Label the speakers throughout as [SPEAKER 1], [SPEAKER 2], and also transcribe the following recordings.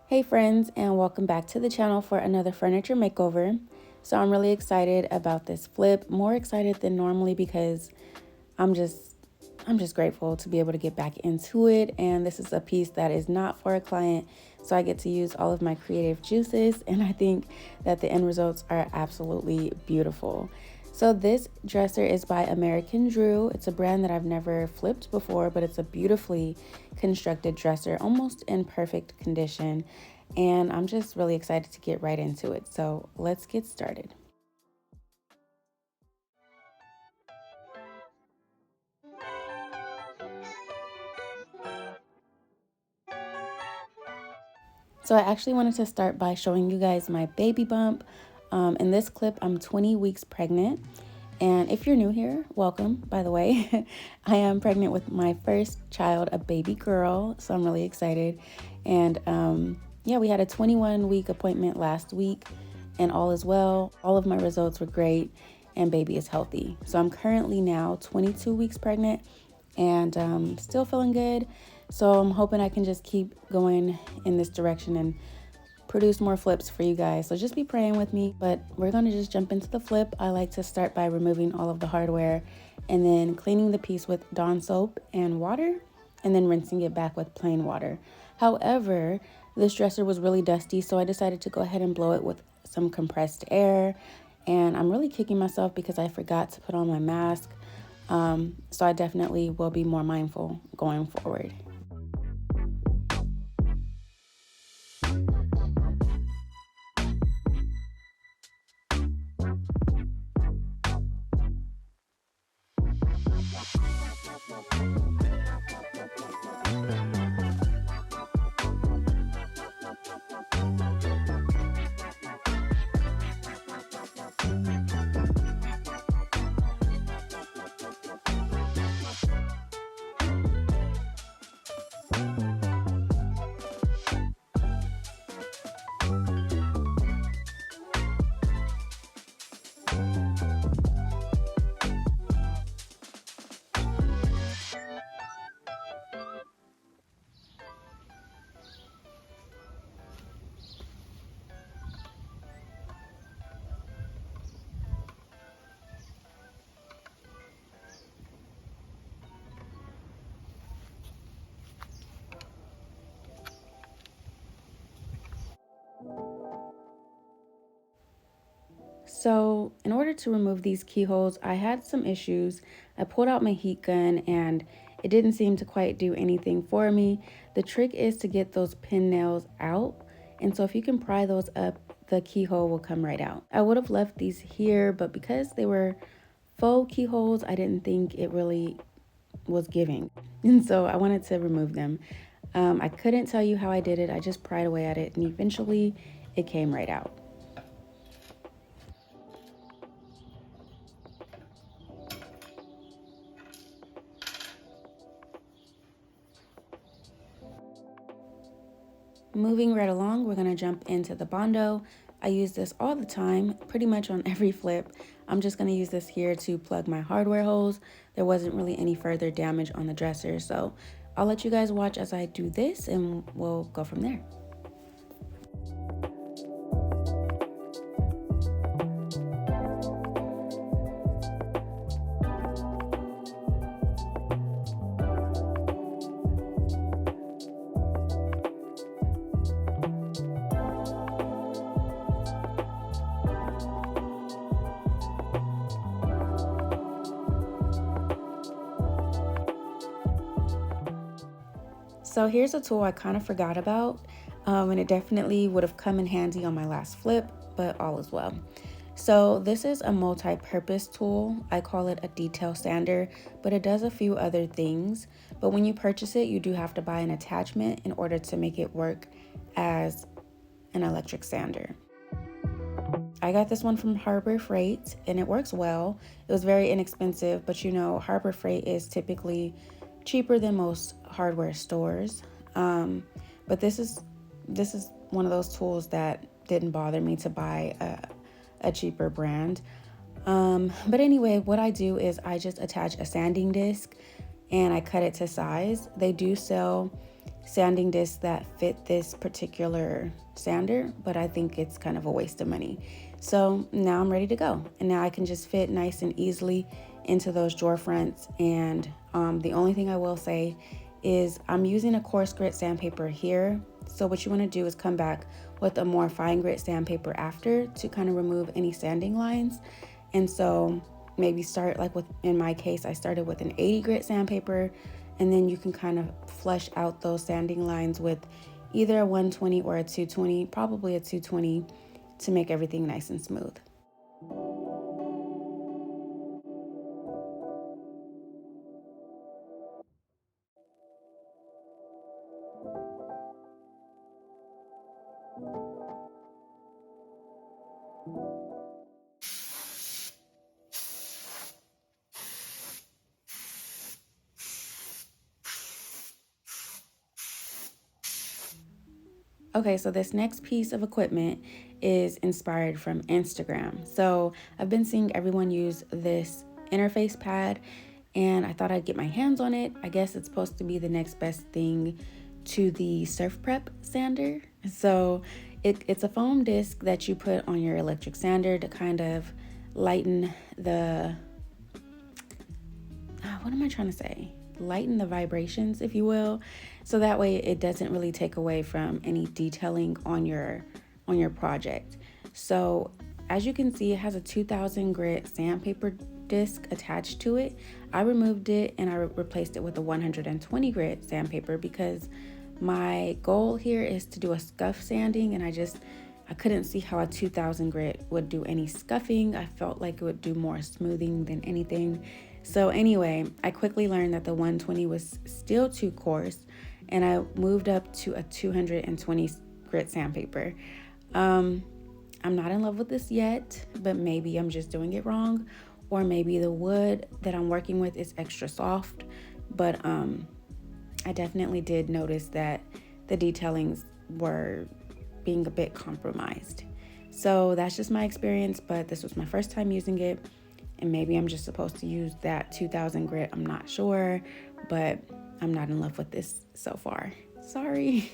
[SPEAKER 1] Hey friends, and welcome back to the channel for another furniture makeover. So I'm really excited about this flip, more excited than normally because I'm just grateful to be able to get back into it. And this is a piece that is not for a client, so I get to use all of my creative juices, and I think that the end results are absolutely beautiful. So this dresser is by American Drew. It's a brand that I've never flipped before, but it's a beautifully constructed dresser, almost in perfect condition. And I'm just really excited to get right into it. So let's get started. So I actually wanted to start by showing you guys my baby bump. In this clip, I'm 20 weeks pregnant. And if you're new here, welcome, by the way. I am pregnant with my first child, a baby girl, so I'm really excited. And yeah, we had a 21-week appointment last week, and all is well. All of my results were great, and baby is healthy. So I'm currently now 22 weeks pregnant, and still feeling good. So I'm hoping I can just keep going in this direction and produce more flips for you guys. So just be praying with me, but we're gonna just jump into the flip. I like to start by removing all of the hardware and then cleaning the piece with Dawn soap and water and then rinsing it back with plain water. However, this dresser was really dusty, so I decided to go ahead and blow it with some compressed air. And I'm really kicking myself because I forgot to put on my mask. So I definitely will be more mindful going forward. So in order to remove these keyholes, I had some issues. I pulled out my heat gun and it didn't seem to quite do anything for me. The trick is to get those pin nails out. And so if you can pry those up, the keyhole will come right out. I would have left these here, but because they were faux keyholes, I didn't think it really was giving. And so I wanted to remove them. I couldn't tell you how I did it. I just pried away at it and eventually it came right out. Moving right along, we're gonna jump into the Bondo. I use this all the time, pretty much on every flip. I'm just gonna use this here to plug my hardware holes. There wasn't really any further damage on the dresser, so I'll let you guys watch as I do this and we'll go from there. So here's a tool I kind of forgot about, and it definitely would have come in handy on my last flip, but all is well. So this is a multi-purpose tool. I call it a detail sander, but it does a few other things. But when you purchase it, you do have to buy an attachment in order to make it work as an electric sander. I got this one from Harbor Freight and it works well. It was very inexpensive, but you know, Harbor Freight is typically cheaper than most hardware stores. But this is one of those tools that didn't bother me to buy a cheaper brand. But anyway, what I do is I just attach a sanding disc and I cut it to size. They do sell sanding discs that fit this particular sander, but I think it's kind of a waste of money. So now I'm ready to go, and now I can just fit nice and easily into those drawer fronts. And the only thing I will say is I'm using a coarse grit sandpaper here. So what you want to do is come back with a more fine grit sandpaper after to kind of remove any sanding lines. And so maybe start like with, in my case, I started with an 80 grit sandpaper, and then you can kind of flush out those sanding lines with either a 120 or a 220, probably a 220, to make everything nice and smooth. Okay, so this next piece of equipment is inspired from Instagram. So I've been seeing everyone use this interface pad, and I thought I'd get my hands on it. I guess it's supposed to be the next best thing to the Surf Prep sander. So it's a foam disc that you put on your electric sander to kind of lighten the, what am I trying to say? Lighten the vibrations, if you will, so that way it doesn't really take away from any detailing on your project. So as you can see, it has a 2000 grit sandpaper disc attached to it. I removed it and I replaced it with a 120 grit sandpaper because my goal here is to do a scuff sanding, and I couldn't see how a 2000 grit would do any scuffing. I felt like it would do more smoothing than anything. So anyway, I quickly learned that the 120 was still too coarse, and I moved up to a 220 grit sandpaper. I'm not in love with this yet, but maybe I'm just doing it wrong, or maybe the wood that I'm working with is extra soft. But I definitely did notice that the detailings were being a bit compromised. So that's just my experience, but this was my first time using it. And maybe I'm just supposed to use that 2000 grit. I'm not sure, but I'm not in love with this so far. Sorry.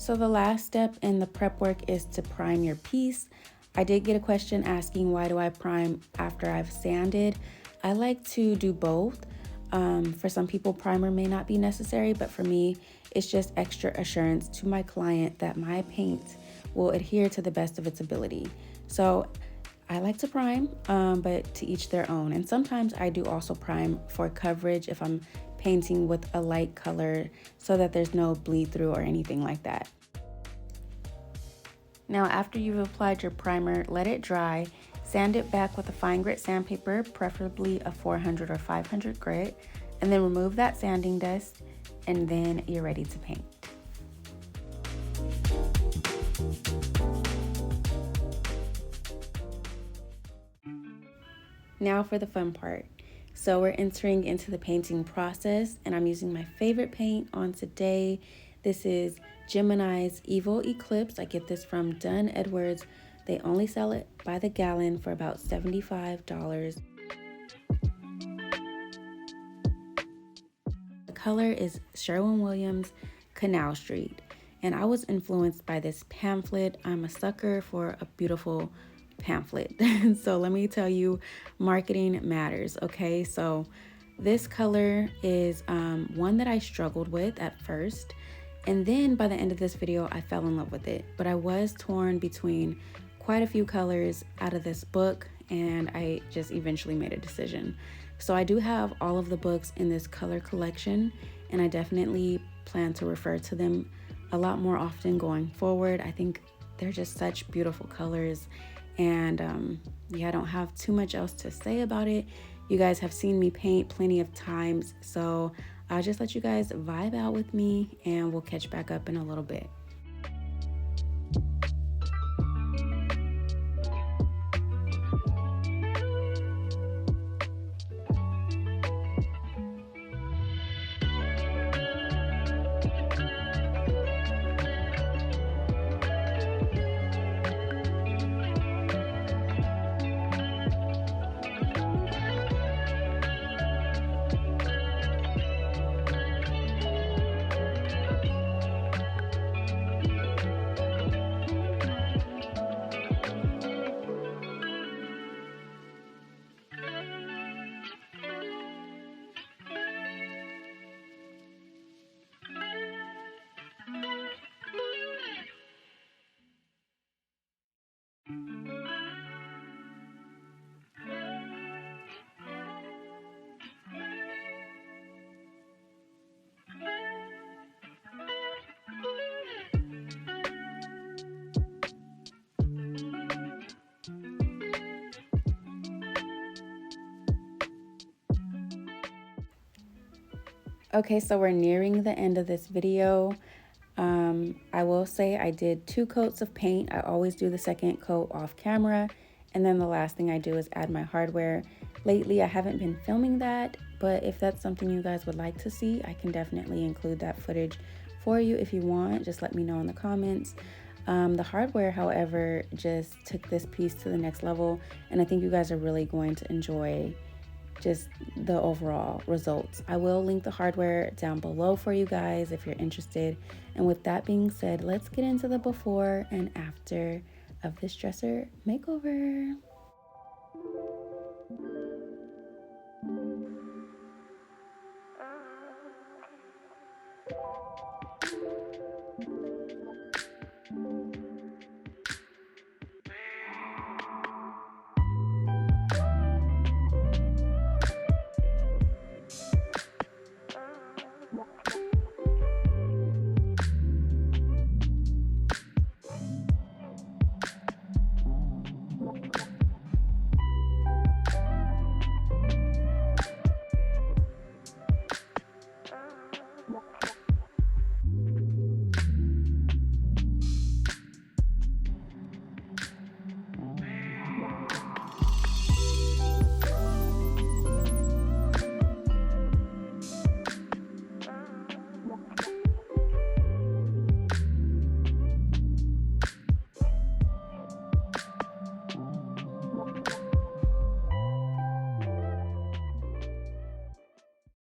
[SPEAKER 1] So the last step in the prep work is to prime your piece. I did get a question asking, why do I prime after I've sanded? I like to do both. For some people, primer may not be necessary, but for me, it's just extra assurance to my client that my paint will adhere to the best of its ability. So I like to prime, but to each their own. And sometimes I do also prime for coverage if I'm painting with a light color so that there's no bleed through or anything like that. Now, after you've applied your primer, let it dry. Sand it back with a fine grit sandpaper, preferably a 400 or 500 grit, and then remove that sanding dust, and then you're ready to paint. Now for the fun part. So we're entering into the painting process, and I'm using my favorite paint on today. This is Gemini's Evil Eclipse. I get this from Dunn Edwards. They only sell it by the gallon for about $75. The color is Sherwin Canal Street. And I was influenced by this pamphlet. I'm a sucker for a beautiful pamphlet. So let me tell you, marketing matters, okay? So this color is one that I struggled with at first, and then by the end of this video, I fell in love with it. But I was torn between quite a few colors out of this book, and I just eventually made a decision. So I do have all of the books in this color collection, and I definitely plan to refer to them a lot more often going forward. I think they're just such beautiful colors, and yeah, I don't have too much else to say about it. You guys have seen me paint plenty of times, so I'll just let you guys vibe out with me, and we'll catch back up in a little bit. Okay, so we're nearing the end of this video. I will say I did 2 coats of paint. I always do the second coat off camera, and then the last thing I do is add my hardware. Lately, I haven't been filming that, but if that's something you guys would like to see, I can definitely include that footage for you if you want. Just let me know in the comments. The hardware, however, just took this piece to the next level, and I think you guys are really going to enjoy just the overall results. I will link the hardware down below for you guys if you're interested. And with that being said, let's get into the before and after of this dresser makeover.